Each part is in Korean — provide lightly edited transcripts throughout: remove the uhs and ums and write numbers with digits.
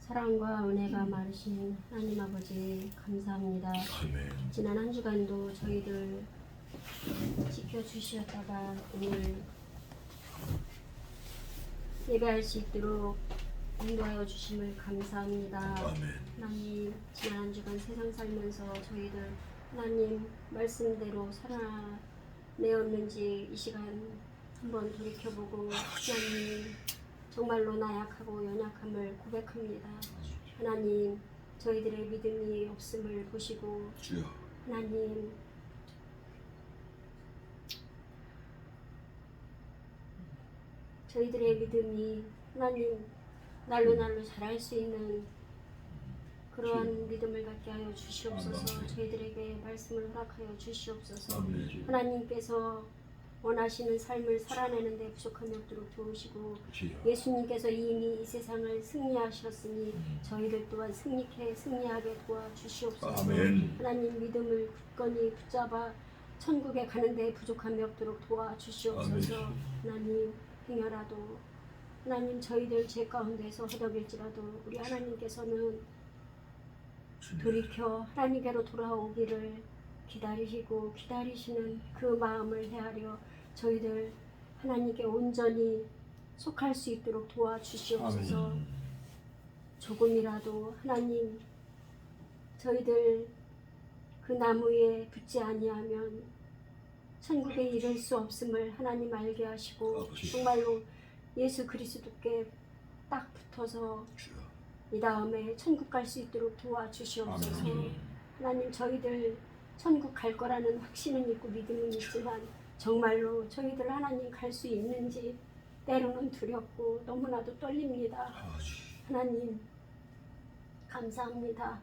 사랑과 은혜가 많으신 하나님 아버지 감사합니다. 아멘. 지난 한 주간도 저희들 지켜주셨다가 오늘 예배할 수 있도록 인도하여 주심을 감사합니다. 아멘. 하나님, 지난 한 주간 세상 살면서 저희들 하나님 말씀대로 살아내었는지 이 시간 한번 돌이켜보고 하나님 정말로 나약하고 연약함을 고백합니다. 하나님, 저희들의 믿음이 없음을 보시고 주여. 하나님, 저희들의 믿음이 하나님 날로 자랄 수 있는 그러한 믿음을 갖게 하여 주시옵소서. 저희들에게 말씀을 허락하여 주시옵소서. 아멘. 하나님께서 원하시는 삶을 살아내는 데 부족함이 없도록 도우시고 주여. 예수님께서 이미 이 세상을 승리하셨으니 저희를 또한 승리하게 도와주시옵소서. 아멘. 하나님 믿음을 굳건히 붙잡아 천국에 가는 데 부족함이 없도록 도와주시옵소서. 아멘. 하나님 행여라도 하나님 저희들 죄 가운데서 허덕일지라도 우리 하나님께서는 돌이켜 하나님께로 돌아오기를 기다리시는 그 마음을 헤아려 저희들 하나님께 온전히 속할 수 있도록 도와주시옵소서. 아멘. 조금이라도 하나님 저희들 그 나무에 붙지 아니하면 천국에 이를 수 없음을 하나님 알게 하시고 아버지. 정말로 예수 그리스도께 딱 붙어서 주여. 이 다음에 천국 갈 수 있도록 도와주시옵소서. 아멘. 하나님 저희들 천국 갈 거라는 확신은 있고 믿음은 있지만 정말로 저희들 하나님 갈 수 있는지 때로는 두렵고 너무나도 떨립니다. 아버지. 하나님 감사합니다.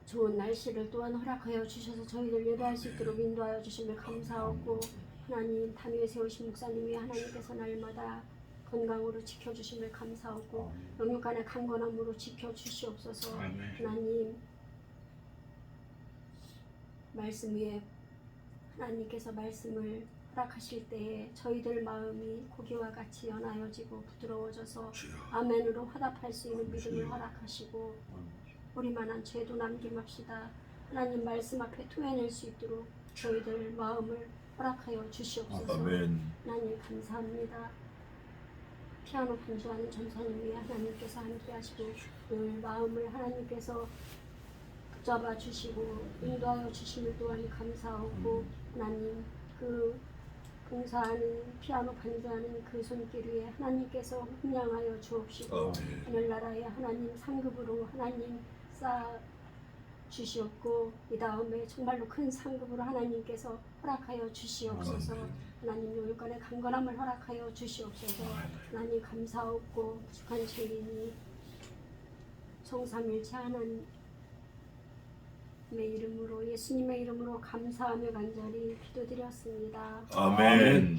좋은 날씨를 또한 허락하여 주셔서 저희들 예배할 수 있도록 인도하여 주심을 감사하고 하나님 담 위에 세우신 목사님이 하나님께서 날마다 건강으로 지켜주심을 감사하고 영육간의 강건함으로 지켜주시옵소서. 하나님 말씀 위에 하나님께서 말씀을 허락하실 때에 저희들 마음이 고기와 같이 연하여지고 부드러워져서 주여. 아멘으로 화답할 수 있는 믿음을 허락하시고 우리만한 죄도 남김합시다. 하나님 말씀 앞에 토해낼 수 있도록 저희들 마음을 허락하여 주시옵소서. 아멘. 하나님 감사합니다. 피아노 반주하는 전사님 위에 하나님께서 함께 하시고 늘 마음을 하나님께서 붙잡아 주시고 인도하여 주심을 또한 감사하고 하나님 그 봉사하는 피아노 반주하는 그 손길 위에 하나님께서 훈양하여 주옵시고 아멘. 하늘나라의 하나님 상급으로 하나님 쌓아 주시옵고 이 다음에 정말로 큰 상급으로 하나님께서 허락하여 주시옵소서. 하나님 요육간의 강건함을 허락하여 주시옵소서. 하나님 감사하옵고 부족한 죄인이 성삼일체 하나님의 이름으로 예수님의 이름으로 감사하며 간절히 기도드렸습니다. 아멘.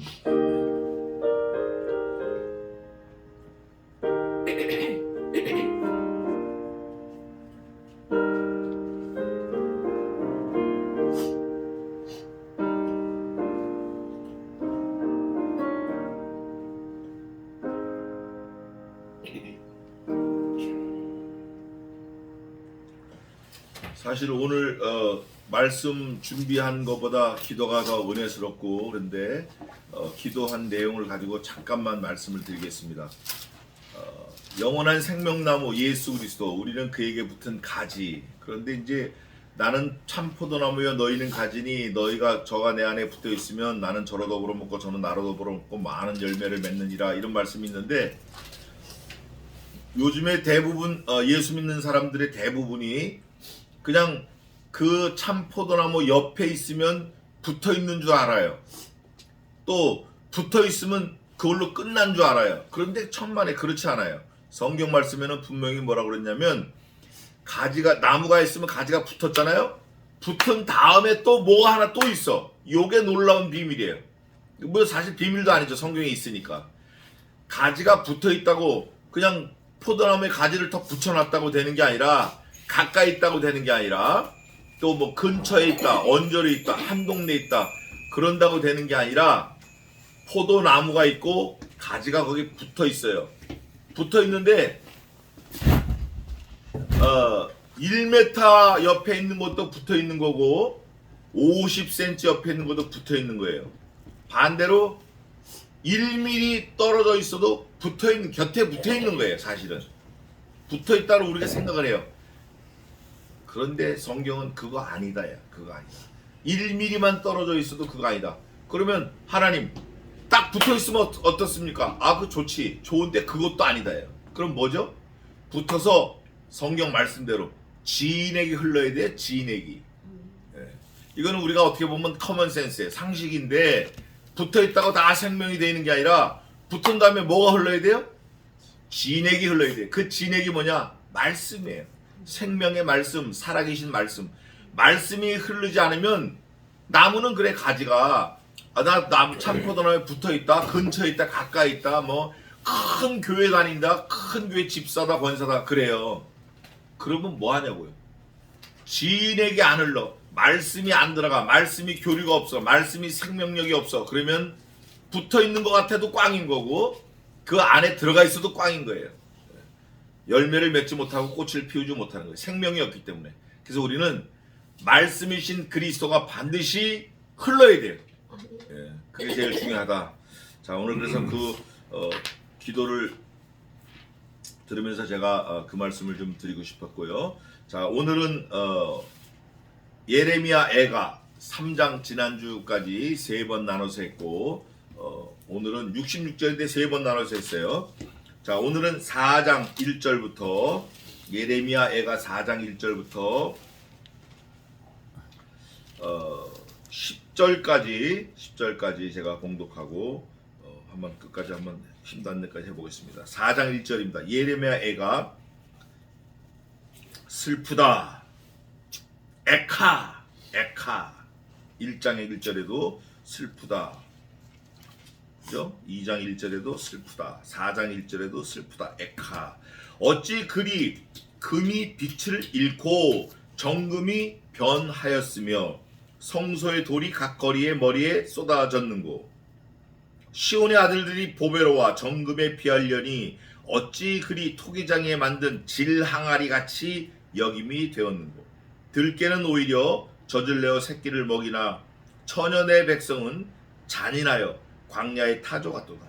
사실 오늘 말씀 준비한 것보다 기도가 더 은혜스럽고 그런데 기도한 내용을 가지고 잠깐만 말씀을 드리겠습니다. 영원한 생명나무 예수 그리스도, 우리는 그에게 붙은 가지. 그런데 이제 나는 참 포도나무여 너희는 가지니 너희가 저가 내 안에 붙어 있으면 나는 저로 더불어 먹고 저는 나로 더불어 먹고 많은 열매를 맺느니라, 이런 말씀이 있는데 요즘에 대부분 예수 믿는 사람들의 대부분이 그냥 그 참 포도나무 옆에 있으면 붙어 있는 줄 알아요. 또 붙어 있으면 그걸로 끝난 줄 알아요. 그런데 천만에 그렇지 않아요. 성경 말씀에는 분명히 뭐라고 그랬냐면 가지가, 나무가 있으면 가지가 붙었잖아요. 붙은 다음에 또 뭐 하나 또 있어. 요게 놀라운 비밀이에요. 뭐 사실 비밀도 아니죠. 성경에 있으니까. 가지가 붙어 있다고 그냥 포도나무에 가지를 더 붙여놨다고 되는 게 아니라, 가까이 있다고 되는 게 아니라, 또 뭐 근처에 있다, 언저리에 있다, 한 동네에 있다, 그런다고 되는 게 아니라 포도나무가 있고 가지가 거기 붙어 있어요. 붙어 있는데 1m 옆에 있는 것도 붙어 있는 거고 50cm 옆에 있는 것도 붙어 있는 거예요. 반대로 1mm 떨어져 있어도 붙어 있는 곁에 붙어 있는 거예요. 사실은 붙어 있다고 우리가 생각을 해요. 그런데 성경은 그거 아니다야. 그거 아니다. 1mm만 떨어져 있어도 그거 아니다. 그러면 하나님 딱 붙어 있으면 어떻습니까? 아, 그 좋지. 좋은데 그것도 아니다요. 그럼 뭐죠? 붙어서 성경 말씀대로 지인에게 흘러야 돼. 지인에게. 예. 이거는 우리가 어떻게 보면 커먼센스예요. 상식인데 붙어 있다고 다 생명이 되는 게 아니라 붙은 다음에 뭐가 흘러야 돼요? 지인에게 흘러야 돼요. 그 지인에게 뭐냐? 말씀이에요. 생명의 말씀, 살아계신 말씀. 말씀이 흐르지 않으면 나무는 그래 가지가 나 참포도나무에 붙어 있다, 근처에 있다, 가까이 있다, 뭐 큰 교회 다닌다, 큰 교회 집사다, 권사다 그래요. 그러면 뭐 하냐고요? 지인에게 안 흘러, 말씀이 안 들어가, 말씀이 교류가 없어, 말씀이 생명력이 없어. 그러면 붙어 있는 것 같아도 꽝인 거고 그 안에 들어가 있어도 꽝인 거예요. 열매를 맺지 못하고 꽃을 피우지 못하는 거예요. 생명이 없기 때문에. 그래서 우리는 말씀이신 그리스도가 반드시 흘러야 돼요. 예, 그게 제일 중요하다. 자, 오늘 그래서 기도를 들으면서 제가 그 말씀을 좀 드리고 싶었고요. 자, 오늘은 예레미야 애가 3장 지난주까지 3번 나눠서 했고 오늘은 66절인데 3번 나눠서 했어요. 자, 오늘은 4장 1절부터 예레미야 애가 4장 1절부터 10절까지 제가 공독하고 한번 끝까지 한번 힘도 안 내까지 해보겠습니다. 4장 1절입니다. 예레미야 애가 슬프다. 에카 1장의 1절에도 슬프다. 그죠? 2장 1절에도 슬프다. 4장 1절에도 슬프다. 에카. 어찌 그리 금이 빛을 잃고 정금이 변하였으며 성소의 돌이 각 거리의 머리에 쏟아졌는고. 시온의 아들들이 보배로와 정금에 비하려니 어찌 그리 토기장에 만든 질항아리 같이 여김이 되었는고. 들깨는 오히려 젖을 내어 새끼를 먹이나 천연의 백성은 잔인하여 광야의 타조 같도다.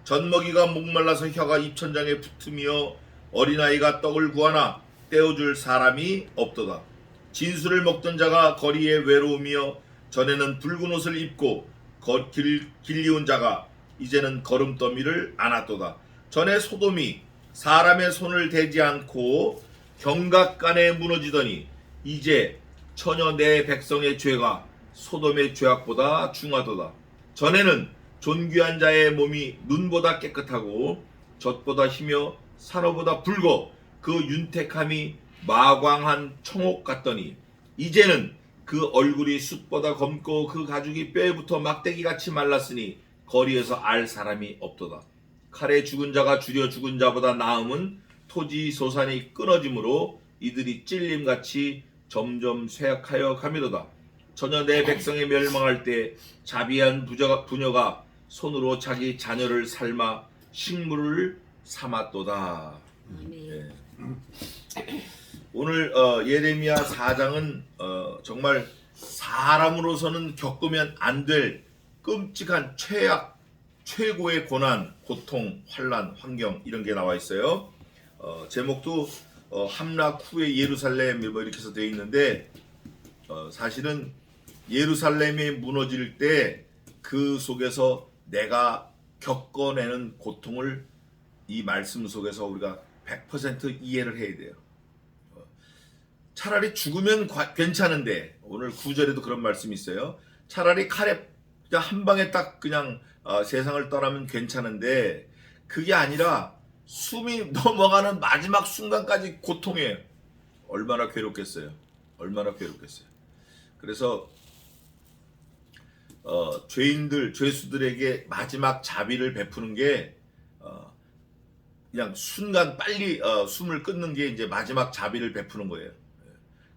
젖먹이가 목말라서 혀가 입천장에 붙으며 어린아이가 떡을 구하나 떼어줄 사람이 없도다. 진수를 먹던 자가 거리에 외로우며 전에는 붉은 옷을 입고 길리운 자가 이제는 걸음더미를 안았도다. 전에 소돔이 사람의 손을 대지 않고 경각간에 무너지더니 이제 처녀 내 백성의 죄가 소돔의 죄악보다 중하도다. 전에는 존귀한 자의 몸이 눈보다 깨끗하고 젖보다 희며 산호보다 붉어 그 윤택함이 마광한 청옥 같더니 이제는 그 얼굴이 숯보다 검고 그 가죽이 뼈에부터 막대기같이 말랐으니 거리에서 알 사람이 없도다. 칼에 죽은 자가 줄여 죽은 자보다 나음은 토지 소산이 끊어짐으로 이들이 찔림같이 점점 쇠약하여 가미도다. 전혀 내 백성이 멸망할 때 자비한 부녀가 손으로 자기 자녀를 삶아 식물을 삼았도다. 예. 오늘 예레미야 4장은 정말 사람으로서는 겪으면 안 될 끔찍한 최악, 최고의 고난, 고통, 환난, 환경 이런 게 나와 있어요. 제목도 함락 후의 예루살렘 뭐 이렇게 해서 되어 있는데 사실은 예루살렘이 무너질 때 그 속에서 내가 겪어내는 고통을 이 말씀 속에서 우리가 100% 이해를 해야 돼요. 차라리 죽으면 괜찮은데 오늘 9절에도 그런 말씀이 있어요. 차라리 칼에 그냥 한 방에 딱 그냥 세상을 떠나면 괜찮은데 그게 아니라 숨이 넘어가는 마지막 순간까지 고통이에요. 얼마나 괴롭겠어요. 얼마나 괴롭겠어요. 그래서 죄수들에게 마지막 자비를 베푸는 게 그냥 순간 빨리 숨을 끊는 게 이제 마지막 자비를 베푸는 거예요.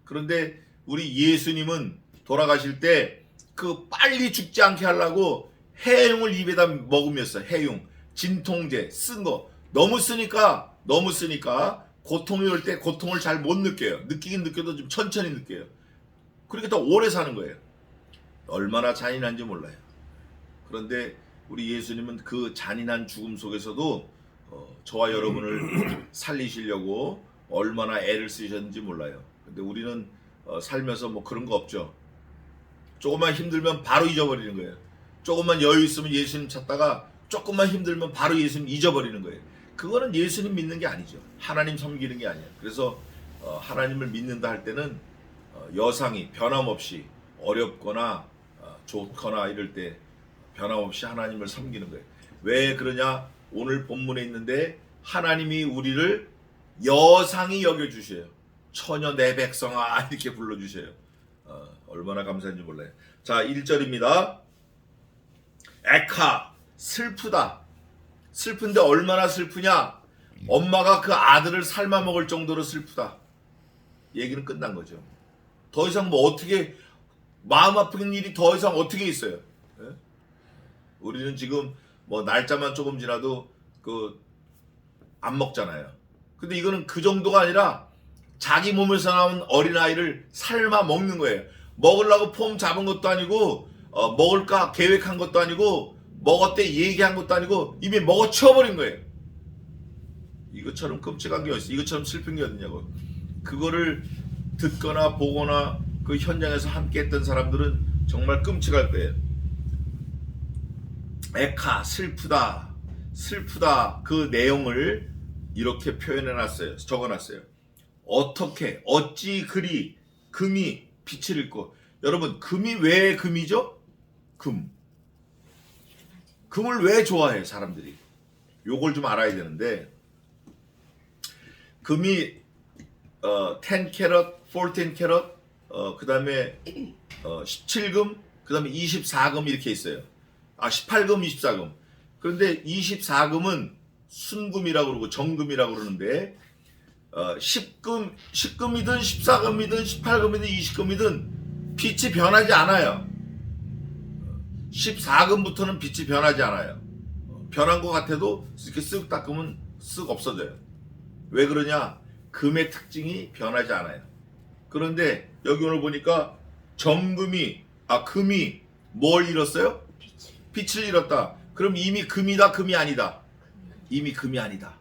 그런데 우리 예수님은 돌아가실 때 그 빨리 죽지 않게 하려고 해용을 입에다 먹으면서 해용, 진통제 쓴 거 너무 쓰니까 고통이 올 때 고통을 잘 못 느껴요. 느끼긴 느껴도 좀 천천히 느껴요. 그렇게 더 오래 사는 거예요. 얼마나 잔인한지 몰라요. 그런데 우리 예수님은 그 잔인한 죽음 속에서도 저와 여러분을 살리시려고 얼마나 애를 쓰셨는지 몰라요. 근데 우리는 살면서 뭐 그런 거 없죠. 조금만 힘들면 바로 잊어버리는 거예요. 조금만 여유 있으면 예수님 찾다가 조금만 힘들면 바로 예수님 잊어버리는 거예요. 그거는 예수님 믿는 게 아니죠. 하나님 섬기는 게 아니에요. 그래서 하나님을 믿는다 할 때는 여상이 변함없이 어렵거나 좋거나 이럴 때 변함없이 하나님을 섬기는 거예요. 왜 그러냐? 오늘 본문에 있는데 하나님이 우리를 여상이 여겨주셔요. 처녀 내 백성아 이렇게 불러주셔요. 얼마나 감사한지 몰라요. 자, 1절입니다. 에카, 슬프다. 슬픈데 얼마나 슬프냐? 엄마가 그 아들을 삶아 먹을 정도로 슬프다. 얘기는 끝난 거죠. 더 이상 뭐 어떻게, 마음 아픈 일이 더 이상 어떻게 있어요? 예? 우리는 지금 뭐 날짜만 조금 지나도 안 먹잖아요. 근데 이거는 그 정도가 아니라 자기 몸에서 나온 어린아이를 삶아 먹는 거예요. 먹으려고 폼 잡은 것도 아니고 먹을까 계획한 것도 아니고 먹었대 얘기한 것도 아니고 이미 먹어 치워버린 거예요. 이것처럼 끔찍한 게 어딨어? 이것처럼 슬픈 게 어딨냐고. 그거를 듣거나 보거나 그 현장에서 함께 했던 사람들은 정말 끔찍할 거예요. 에카, 슬프다 그 내용을 이렇게 표현해놨어요. 적어놨어요. 어찌 그리 금이 빛을 잃고. 여러분, 금이 왜 금이죠? 금을 왜 좋아해 사람들이? 요걸 좀 알아야 되는데, 금이 10캐럿, 14캐럿, 그 다음에 17금, 그 다음에 24금 이렇게 있어요. 18금, 24금. 그런데 24금은 순금이라고 그러고 정금이라고 그러는데 10금이든 14금이든 18금이든 20금이든 빛이 변하지 않아요. 14금부터는 빛이 변하지 않아요. 변한 것 같아도 이렇게 쓱 닦으면 쓱 없어져요. 왜 그러냐? 금의 특징이 변하지 않아요. 그런데 여기 오늘 보니까 금이 뭘 잃었어요? 빛을 잃었다. 그럼 이미 금이다, 금이 아니다? 이미 금이 아니다.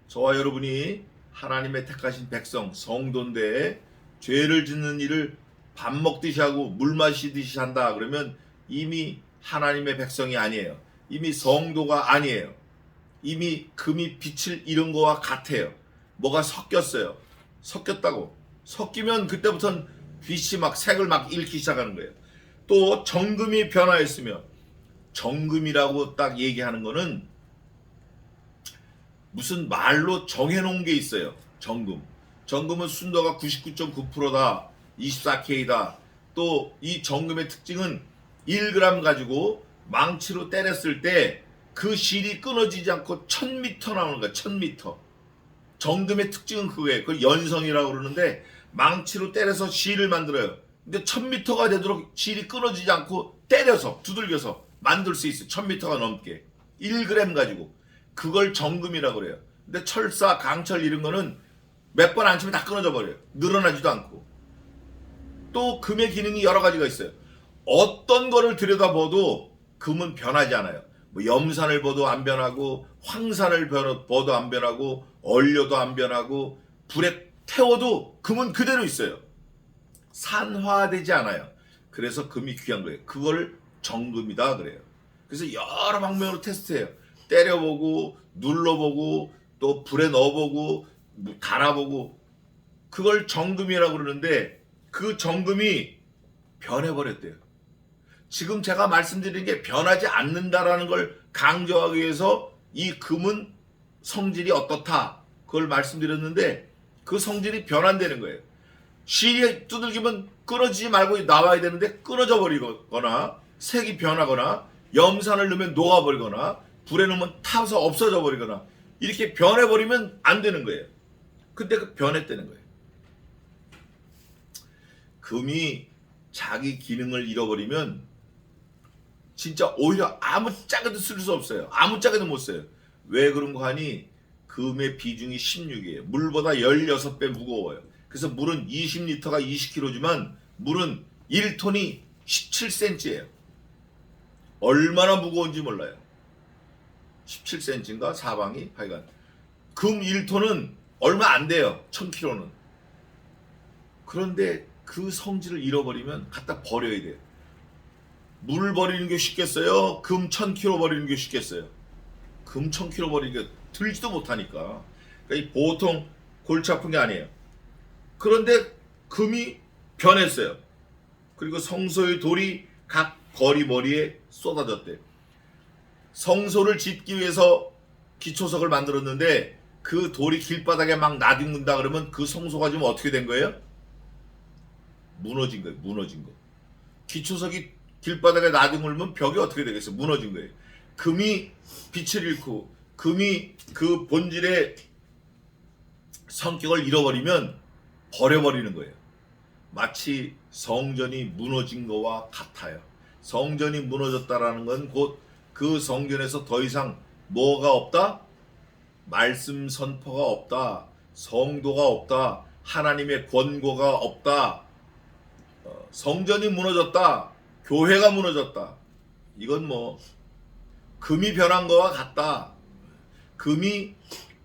저와 여러분이 하나님의 택하신 백성, 성도인데 죄를 짓는 일을 밥 먹듯이 하고 물 마시듯이 한다 그러면 이미 하나님의 백성이 아니에요. 이미 성도가 아니에요. 이미 금이 빛을 잃은 거와 같아요. 뭐가 섞였어요. 섞였다고. 섞이면 그때부터는 빛이 막 색을 막 잃기 시작하는 거예요. 또 정금이 변화했으며, 정금이라고 딱 얘기하는 거는 무슨 말로 정해놓은 게 있어요. 정금은 순도가 99.9%다. 24K다. 또 이 정금의 특징은 1g 가지고 망치로 때렸을 때 그 실이 끊어지지 않고 1000m 나오는 거야. 1000m. 정금의 특징은 그거예요. 그걸 연성이라고 그러는데 망치로 때려서 실을 만들어요. 근데 1000m가 되도록 실이 끊어지지 않고 때려서 두들겨서 만들 수 있어요. 1000m가 넘게. 1g 가지고. 그걸 정금이라고 그래요. 근데 철사, 강철 이런 거는 몇 번 안 치면 다 끊어져 버려요. 늘어나지도 않고. 또 금의 기능이 여러 가지가 있어요. 어떤 거를 들여다봐도 금은 변하지 않아요. 뭐 염산을 봐도 안 변하고, 황산을 봐도 안 변하고, 얼려도 안 변하고, 불에 태워도 금은 그대로 있어요. 산화되지 않아요. 그래서 금이 귀한 거예요. 그걸 정금이다 그래요. 그래서 여러 방면으로 테스트해요. 때려보고, 눌러보고, 또 불에 넣어보고, 달아보고. 그걸 정금이라고 그러는데 그 정금이 변해버렸대요. 지금 제가 말씀드린 게 변하지 않는다라는 걸 강조하기 위해서 이 금은 성질이 어떻다 그걸 말씀드렸는데 그 성질이 변한다는 거예요. 실이 두들기면 끊어지지 말고 나와야 되는데 끊어져 버리거나 색이 변하거나 염산을 넣으면 녹아버리거나 불에 넣으면 타서 없어져 버리거나 이렇게 변해버리면 안 되는 거예요. 근데 그 변했다는 거예요. 금이 자기 기능을 잃어버리면 진짜 오히려 아무 짝에도 쓸 수 없어요. 아무 짝에도 못 써요. 왜 그런가 하니 금의 비중이 16이에요. 물보다 16배 무거워요. 그래서 물은 20리터가 20kg지만 물은 1톤이 17cm예요. 얼마나 무거운지 몰라요. 17cm인가 사방이 하여간 금 1톤은 얼마 안 돼요. 1000kg는. 그런데 그 성질을 잃어버리면 갖다 버려야 돼요. 물 버리는 게 쉽겠어요? 금 1000kg 버리는 게 쉽겠어요? 금 1000kg 버리는 게 들지도 못하니까. 그러니까 보통 골치 아픈 게 아니에요. 그런데 금이 변했어요. 그리고 성소의 돌이 각 거리머리에 쏟아졌대요. 성소를 짓기 위해서 기초석을 만들었는데 그 돌이 길바닥에 막 나뒹군다 그러면 그 성소가 지금 어떻게 된 거예요? 무너진 거예요. 무너진 거. 기초석이 길바닥에 나뒹굴면 벽이 어떻게 되겠어요? 무너진 거예요. 금이 빛을 잃고 금이 그 본질의 성격을 잃어버리면 버려버리는 거예요. 마치 성전이 무너진 거와 같아요. 성전이 무너졌다라는 건 곧 그 성전에서 더 이상 뭐가 없다? 말씀 선포가 없다. 성도가 없다. 하나님의 권고가 없다. 성전이 무너졌다. 교회가 무너졌다. 이건 뭐 금이 변한 거와 같다. 금이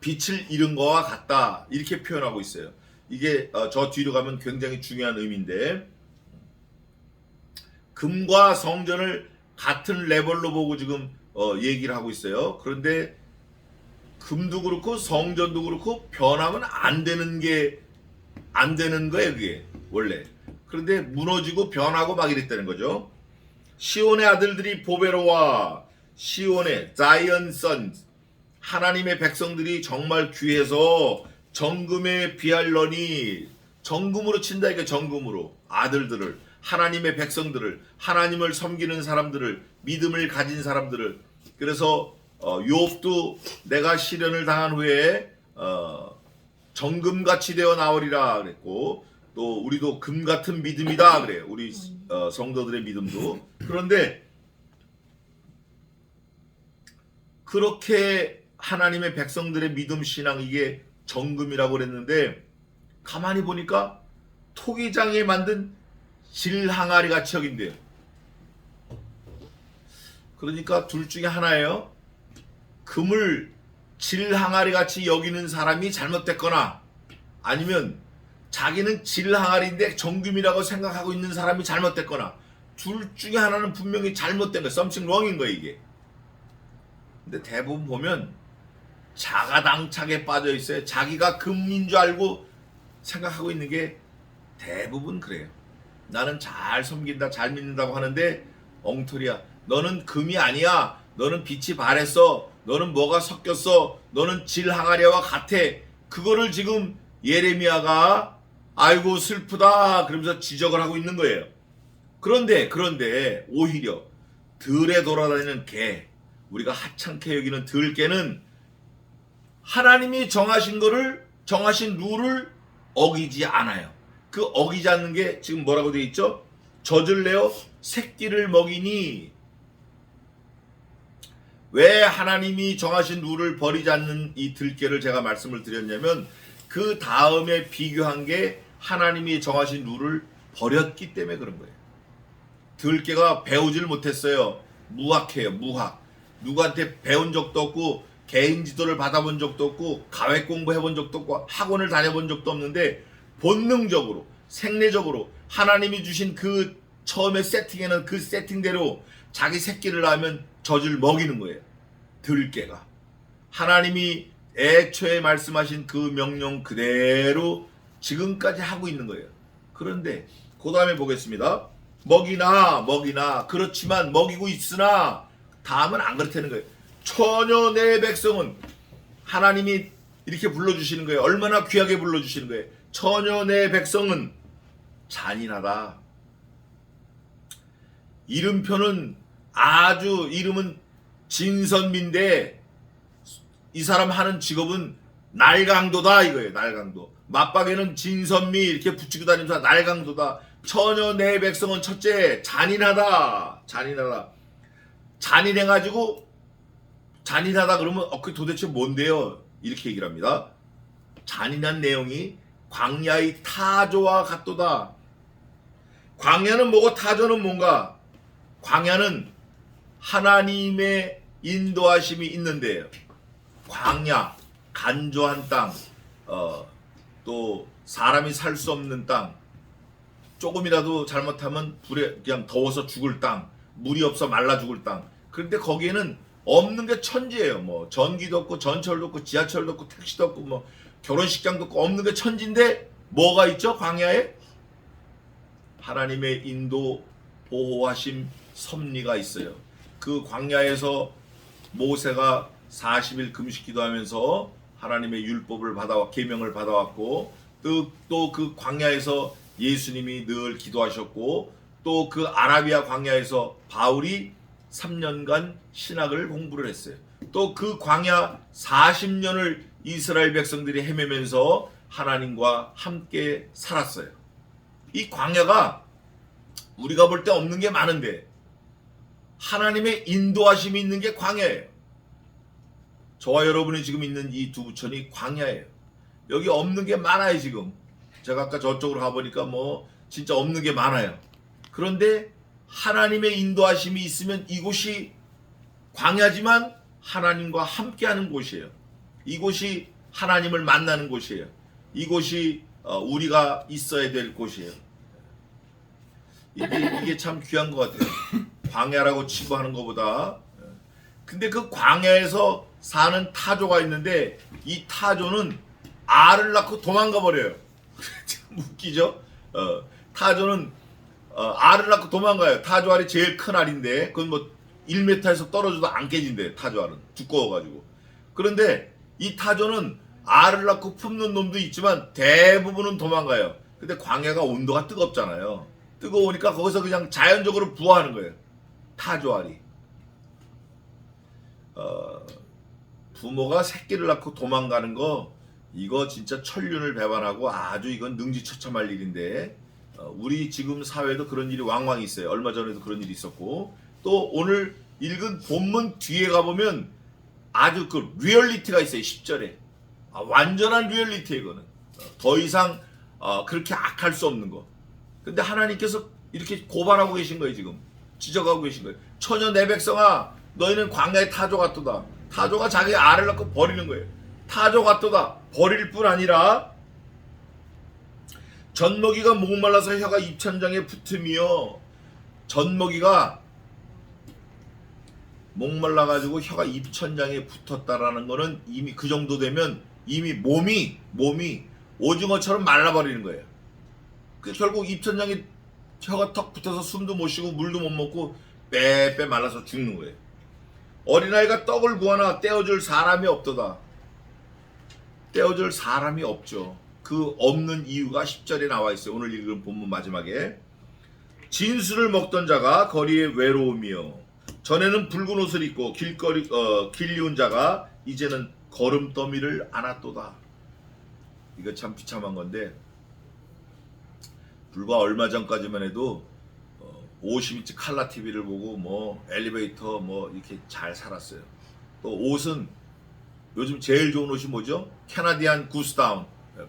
빛을 잃은 거와 같다. 이렇게 표현하고 있어요. 이게 저 뒤로 가면 굉장히 중요한 의미인데 금과 성전을 같은 레벨로 보고 지금 얘기를 하고 있어요. 그런데 금도 그렇고 성전도 그렇고 변하면 안 되는 거예요. 그게 원래. 그런데 무너지고 변하고 막 이랬다는 거죠. 시온의 아들들이 보배로와 시온의 자이언 선 하나님의 백성들이 정말 귀해서 정금에 비할러니 정금으로 친다. 이게 정금으로 아들들을 하나님의 백성들을 하나님을 섬기는 사람들을 믿음을 가진 사람들을 그래서 욥도 내가 시련을 당한 후에 정금같이 되어 나오리라 그랬고 또 우리도 금 같은 믿음이다 그래요. 우리 성도들의 믿음도. 그런데 그렇게 하나님의 백성들의 믿음 신앙 이게 정금이라고 그랬는데 가만히 보니까 토기장에 만든 질항아리 같이 여긴대요. 그러니까 둘 중에 하나예요. 금을 질항아리 같이 여기는 사람이 잘못됐거나 아니면 자기는 질항아리인데 정금이라고 생각하고 있는 사람이 잘못됐거나 둘 중에 하나는 분명히 잘못된 거예요. something wrong인 거예요 이게. 근데 대부분 보면 자가당착에 빠져 있어요. 자기가 금인 줄 알고 생각하고 있는 게 대부분 그래요. 나는 잘 섬긴다 잘 믿는다고 하는데 엉터리야. 너는 금이 아니야. 너는 빛이 바랬어. 너는 뭐가 섞였어. 너는 질항아리와 같아. 그거를 지금 예레미야가 아이고 슬프다 그러면서 지적을 하고 있는 거예요. 그런데 오히려 들에 돌아다니는 개, 우리가 하찮게 여기는 들개는 하나님이 정하신 룰을 어기지 않아요. 그 어기지 않는 게 지금 뭐라고 되어 있죠? 젖을 내어 새끼를 먹이니. 왜 하나님이 정하신 룰을 버리지 않는 이 들개를 제가 말씀을 드렸냐면 그 다음에 비교한 게 하나님이 정하신 룰을 버렸기 때문에 그런 거예요. 들개가 배우질 못했어요. 무학해요. 무학. 누구한테 배운 적도 없고 개인 지도를 받아본 적도 없고 가외 공부해본 적도 없고 학원을 다녀본 적도 없는데 본능적으로 생리적으로 하나님이 주신 그 처음에 세팅에는 그 세팅대로 자기 새끼를 낳으면 젖을 먹이는 거예요. 들개가. 하나님이 애초에 말씀하신 그 명령 그대로 지금까지 하고 있는 거예요. 그런데 그 다음에 보겠습니다. 먹이나 그렇지만 먹이고 있으나 다음은 안 그렇다는 거예요. 처녀 내 백성은 하나님이 이렇게 불러주시는 거예요. 얼마나 귀하게 불러주시는 거예요. 처녀 내 백성은 잔인하다. 이름표는 이름은 진선미인데 이 사람 하는 직업은 날강도다 이거예요. 날강도. 맞박에는 진선미 이렇게 붙이고 다니면서 날강도다. 처녀 내 백성은 첫째 잔인하다. 잔인해가지고 잔인하다 그러면 그게 도대체 뭔데요? 이렇게 얘기를 합니다. 잔인한 내용이 광야의 타조와 같도다. 광야는 뭐고 타조는 뭔가? 광야는 하나님의 인도하심이 있는데요. 광야, 간조한 땅, 또 사람이 살 수 없는 땅, 조금이라도 잘못하면 불에 그냥 더워서 죽을 땅, 물이 없어 말라 죽을 땅. 그런데 거기에는 없는 게 천지예요. 뭐 전기도 없고 전철도 없고 지하철도 없고 택시도 없고 뭐 결혼식장도 없고 없는 게 천지인데 뭐가 있죠? 광야에 하나님의 인도 보호하심 섭리가 있어요. 그 광야에서 모세가 40일 금식 기도하면서 하나님의 율법을 계명을 받아왔고 또 그 광야에서 예수님이 늘 기도하셨고 또 그 아라비아 광야에서 바울이 3년간 신학을 공부를 했어요. 또 그 광야 40년을 이스라엘 백성들이 헤매면서 하나님과 함께 살았어요. 이 광야가 우리가 볼 때 없는 게 많은데 하나님의 인도하심이 있는 게 광야예요. 저와 여러분이 지금 있는 이 두 부천이 광야예요. 여기 없는 게 많아요. 지금 제가 아까 저쪽으로 가보니까 뭐 진짜 없는 게 많아요. 그런데 하나님의 인도하심이 있으면 이곳이 광야지만 하나님과 함께하는 곳이에요. 이곳이 하나님을 만나는 곳이에요. 이곳이 우리가 있어야 될 곳이에요. 이게 참 귀한 것 같아요. 광야라고 치부하는 것보다. 근데 그 광야에서 사는 타조가 있는데 이 타조는 알을 낳고 도망가 버려요. 참 웃기죠? 타조는 알을 낳고 도망가요. 타조 알이 제일 큰 알인데 그건 뭐 1m에서 떨어져도 안 깨진대. 타조 알은 두꺼워가지고. 그런데 이 타조는 알을 낳고 품는 놈도 있지만 대부분은 도망가요. 근데 광야가 온도가 뜨겁잖아요. 뜨거우니까 거기서 그냥 자연적으로 부화하는 거예요. 타조 알이. 부모가 새끼를 낳고 도망가는 거 이거 진짜 천륜을 배반하고 아주 이건 능지처참할 일인데 우리 지금 사회도 그런 일이 왕왕 있어요. 얼마 전에도 그런 일이 있었고 또 오늘 읽은 본문 뒤에 가보면 아주 그 리얼리티가 있어요. 10절에 완전한 리얼리티 이거는 더 이상 그렇게 악할 수 없는 거. 근데 하나님께서 이렇게 고발하고 계신 거예요. 지금 지적하고 계신 거예요. 처녀 내 백성아 너희는 광야의 타조 같도다. 타조가 자기 알을 낳고 버리는 거예요. 타조 같도다. 버릴 뿐 아니라 젖먹이가 목말라서 혀가 입천장에 붙으며 젖먹이가 목말라가지고 혀가 입천장에 붙었다라는 거는 이미 그 정도 되면 이미 몸이 오징어처럼 말라버리는 거예요. 그 결국 입천장에 혀가 턱 붙어서 숨도 못 쉬고 물도 못 먹고 빼빼 말라서 죽는 거예요. 어린아이가 떡을 구하나 떼어줄 사람이 없도다. 떼어줄 사람이 없죠. 그 없는 이유가 10절에 나와 있어요. 오늘 읽은 본문 마지막에 진수를 먹던 자가 거리에 외로우며 전에는 붉은 옷을 입고 길리운 자가 이제는 거름더미를 안았도다. 이거 참 비참한 건데 불과 얼마 전까지만 해도 50인치 칼라 TV를 보고 뭐 엘리베이터 뭐 이렇게 잘 살았어요. 또 옷은 요즘 제일 좋은 옷이 뭐죠? 캐나디안 구스다운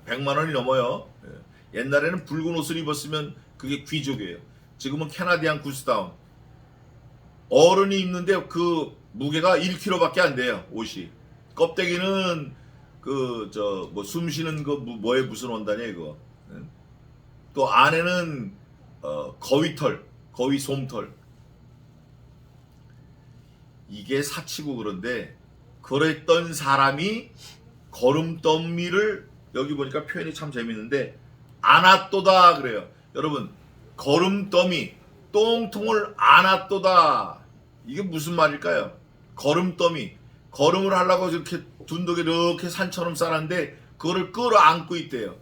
100만 원이 넘어요. 옛날에는 붉은 옷을 입었으면 그게 귀족이에요. 지금은 캐나디안 구스다운 어른이 입는데 그 무게가 1kg밖에 안 돼요. 옷이 껍데기는 그 저 뭐 숨쉬는 그 뭐에 무슨 원단이에요 이거. 또 안에는 거위 솜털. 이게 사치고 그런데 그랬던 사람이 거름더미를 여기 보니까 표현이 참 재밌는데 안았도다 그래요. 여러분 거름더미 똥통을 안았도다. 이게 무슨 말일까요? 거름더미 걸음을 하려고 이렇게 둔덕이 이렇게 산처럼 쌓았는데 그거를 끌어안고 있대요.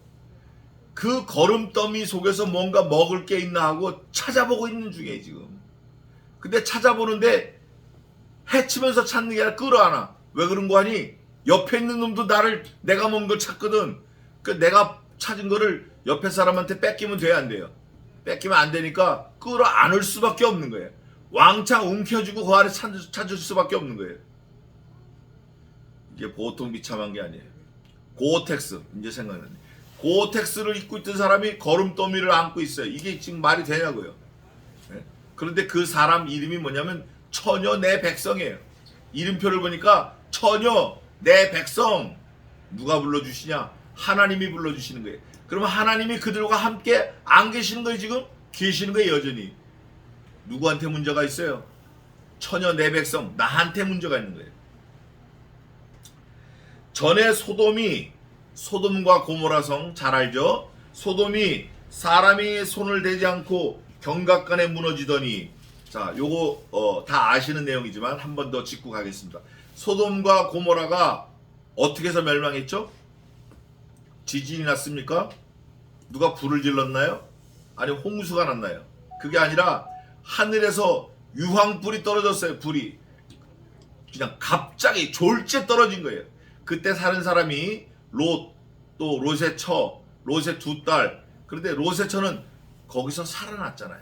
그 거름더미 속에서 뭔가 먹을 게 있나 하고 찾아보고 있는 중이에요 지금. 근데 찾아보는데 해치면서 찾는 게 아니라 끌어안아. 왜 그런 거 하니? 옆에 있는 놈도 내가 먹은 걸 찾거든. 그 내가 찾은 거를 옆에 사람한테 뺏기면 돼야 안 돼요. 뺏기면 안 되니까 끌어안을 수밖에 없는 거예요. 왕창 움켜쥐고 그 안에 찾을 수밖에 없는 거예요. 이게 보통 비참한 게 아니에요. 고어텍스 이제 생각나네. 고어텍스를 입고 있던 사람이 거름더미를 안고 있어요. 이게 지금 말이 되냐고요. 네? 그런데 그 사람 이름이 뭐냐면 처녀 내 백성이에요. 이름표를 보니까 처녀 내 백성. 누가 불러주시냐? 하나님이 불러주시는 거예요. 그러면 하나님이 그들과 함께 안 계시는 거예요. 지금 계시는 거예요. 여전히. 누구한테 문제가 있어요? 처녀 내 백성 나한테 문제가 있는 거예요. 전에 소돔과 고모라 성 잘 알죠? 소돔이 사람이 손을 대지 않고 경각간에 무너지더니, 자 요거 다 아시는 내용이지만 한 번 더 짚고 가겠습니다. 소돔과 고모라가 어떻게 해서 멸망했죠? 지진이 났습니까? 누가 불을 질렀나요? 아니 홍수가 났나요? 그게 아니라 하늘에서 유황불이 떨어졌어요. 불이 그냥 갑자기 졸제 떨어진 거예요. 그때 사는 사람이 롯, 또 롯의 처, 롯의 두 딸. 그런데 롯의 처는 거기서 살아났잖아요.